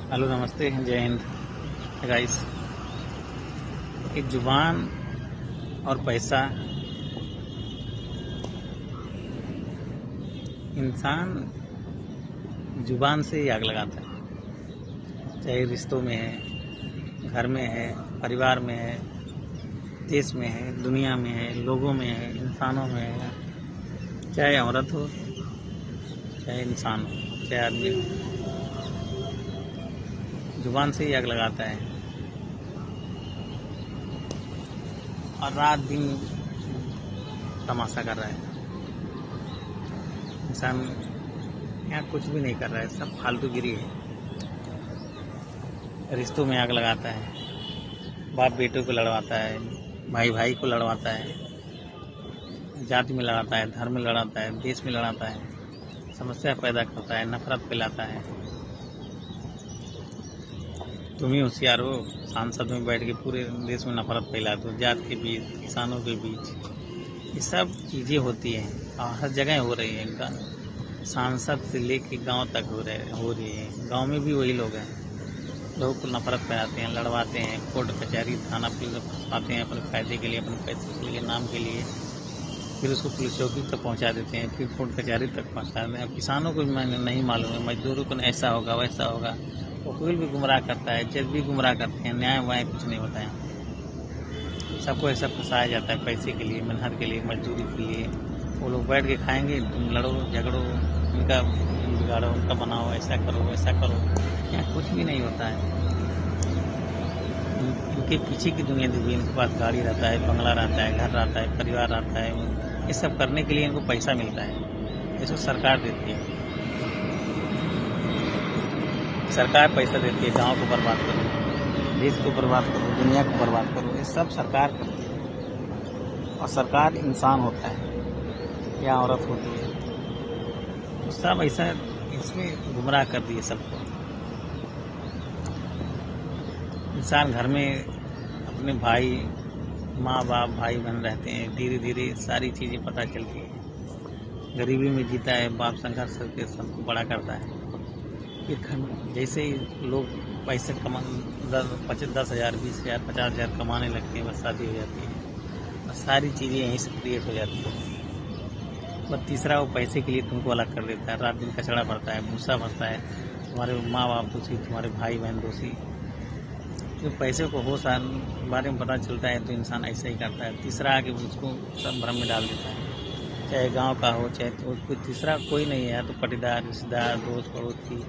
Hello, नमस्ते, जय Hind guys. ये जुबान और पैसा, इंसान जुबान से ही आग लगाता है। चाहे रिश्तों में है, घर में है, परिवार में है, देश में है, दुनिया में है, लोगों में है, इंसानों में है। चाहे औरत हो, चाहे इंसान हो, चाहे आदमी हो, जुबान से ही आग लगाता है। और रात दिन तमाशा कर रहा है। इंसान यहाँ कुछ भी नहीं कर रहा है, सब फालतूगिरी है। रिश्तों में आग लगाता है, बाप बेटों को लड़वाता है, भाई भाई को लड़वाता है, जाति में लड़ाता है, धर्म में लड़ाता है, देश में लड़ाता है, समस्या पैदा करता है, नफरत फैलाता है। तुम ही होशियार हो, सांसद में बैठ के पूरे देश में नफरत फैलाते हो, जात के बीच, किसानों के बीच। ये सब चीज़ें होती हैं और हर जगह हो रही है। सांसद से लेके गांव तक हो रही है। गांव में भी वही लोग हैं, लोगों को नफरत फैलाते हैं, लड़वाते हैं, कोर्ट कचहरी थाना पुलिस आते हैं अपने फायदे के लिए, अपने पैसे के लिए, नाम के लिए। फिर उसको पुलिस चौकी तक पहुंचा देते हैं, फिर कोर्ट कचहरी तक पहुंचा देते हैं। अब किसानों को मैंने नहीं मालूम है, मजदूरों को ऐसा होगा वैसा होगा। वकील भी गुमराह करता है, जज भी गुमराह करते हैं, न्याय वाय कुछ नहीं होता है। सबको ऐसा फंसाया जाता है पैसे के लिए, मेहनत के लिए, मजदूरी के लिए। वो लोग बैठ के खाएंगे, तुम लड़ो झगड़ो, उनका बिगाड़ो, उनका बनाओ, ऐसा करो वैसा करो। यहाँ कुछ भी नहीं होता है। इनके पीछे की दुनिया देखिए, इनके पास गाड़ी रहता है, बंगला रहता है, घर रहता है, परिवार रहता है। ये सब करने के लिए इनको पैसा मिलता है, इसको सरकार देती है। सरकार पैसा देती है, गांव को बर्बाद करो, देश को बर्बाद करो, दुनिया को बर्बाद करो, ये सब सरकार करती है। और सरकार इंसान होता है या औरत होती है, तो सब ऐसा इसमें गुमराह कर दिए सबको। इंसान घर में अपने भाई, माँ बाप, भाई बहन रहते हैं, धीरे धीरे सारी चीज़ें पता चलती है। गरीबी में जीता है, बाप संघर्ष करके सबको बड़ा करता है। फिर जैसे ही लोग पैसे 10,000, 20,000, 50,000 कमाने लगते हैं, बस शादी हो जाती है। बस सारी चीज़ें यहीं से क्रिएट हो जाती है। बस तीसरा वो पैसे के लिए तुमको अलग कर देता है, रात दिन कचड़ा भरता है, भूसा भरता है। तुम्हारे माँ बाप दोषी, तुम्हारे भाई बहन दोषी। जो पैसे को हो बारे में पता चलता है तो इंसान ऐसा ही करता है। तीसरा आके उसको सब भ्रम में डाल देता है, चाहे गांव का हो, चाहे तो कोई तीसरा कोई नहीं है। तो पटीदार, रिश्तेदार, दोस्त, पड़ोसी,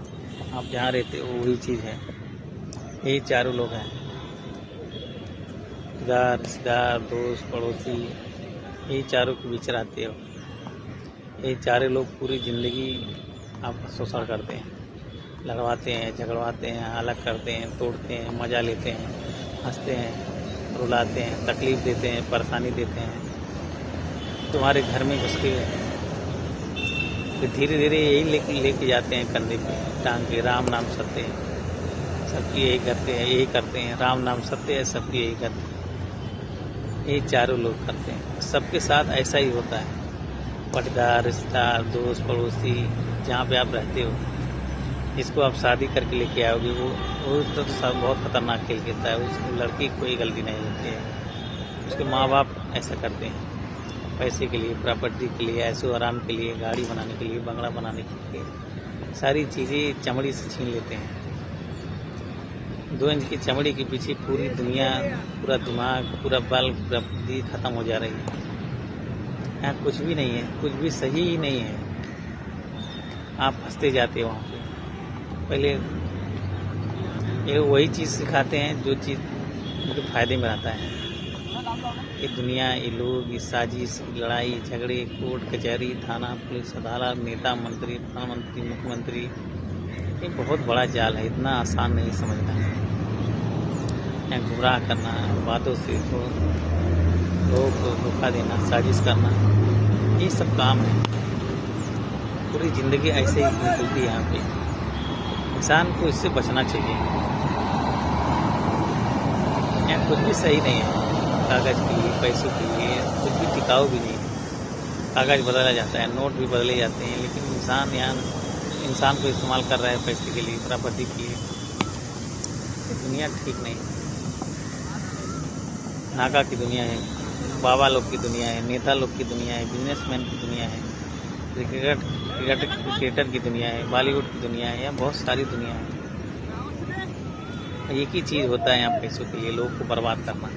आप जहाँ रहते हो वही चीज़ है। यही चारों लोग हैं, रिश्तेदार, दोस्त, पड़ोसी, यही चारों के बीच रहते हो। यही चारों लोग पूरी ज़िंदगी आपका शोषण करते हैं, लड़वाते हैं, झगड़वाते हैं, अलग करते हैं, तोड़ते हैं, मज़ा लेते हैं, हंसते हैं, रुलाते हैं, तकलीफ़ देते हैं, परेशानी देते हैं। तुम्हारे घर में घुस के फिर धीरे धीरे यही लेके जाते हैं कंधे पे टांग के। राम नाम सत्य है, सबकी यही करते हैं। राम नाम सत्य है, सबकी यही करते हैं। यही चारों लोग करते हैं, सबके साथ ऐसा ही होता है। पटीदार, रिश्तेदार, दोस्त, पड़ोसी, जहाँ पे आप रहते हो, जिसको आप शादी करके लेके आओगे, वो तो सब बहुत खतरनाक खेल खेलता है। उस लड़की की कोई गलती नहीं होती है, उसके माँ बाप ऐसा करते हैं पैसे के लिए, प्रॉपर्टी के लिए, ऐशो आराम के लिए, गाड़ी बनाने के लिए, बंगला बनाने के लिए, सारी चीज़ें चमड़ी से छीन लेते हैं। 2 इंच की चमड़ी के पीछे पूरी दुनिया, पूरा दिमाग, पूरा बल, पूरा बुद्धि खत्म हो जा रही है। यहाँ कुछ भी नहीं है, कुछ भी सही ही नहीं है। आप फंसते जाते हो वहाँ पे। पहले ये वही चीज़ सिखाते हैं जो चीज़ उनके फायदे में रहता है। ये दुनिया, ये लोग, ये साजिश, लड़ाई झगड़े, कोर्ट कचहरी, थाना पुलिस, अदालत, नेता मंत्री, प्रधानमंत्री, मुख्यमंत्री, ये बहुत बड़ा जाल है। इतना आसान नहीं समझना है। यहाँ गुमराह करना, बातों से लोगों को धोखा देना, साजिश करना, ये सब काम है। पूरी ज़िंदगी ऐसे ही निकलती है यहाँ पे। इंसान को इससे बचना चाहिए। यहाँ कुछ भी सही नहीं है। कागज़ के लिए, पैसों के लिए कुछ भी टिकाऊ भी नहीं है। कागज़ बदला जाता है, नोट भी बदले जाते हैं, लेकिन इंसान यहाँ इंसान को इस्तेमाल कर रहा है पैसे के लिए, प्रॉपर्टी के लिए। ये दुनिया ठीक नहीं। नागा की दुनिया है, बाबा लोग की दुनिया है, नेता लोग की दुनिया है, बिजनेसमैन की दुनिया है, क्रिकेटर की दुनिया है, बॉलीवुड की दुनिया है, या बहुत सारी दुनिया है। एक ही चीज़ होता है यहाँ पैसों के लिए लोगों को बर्बाद करना।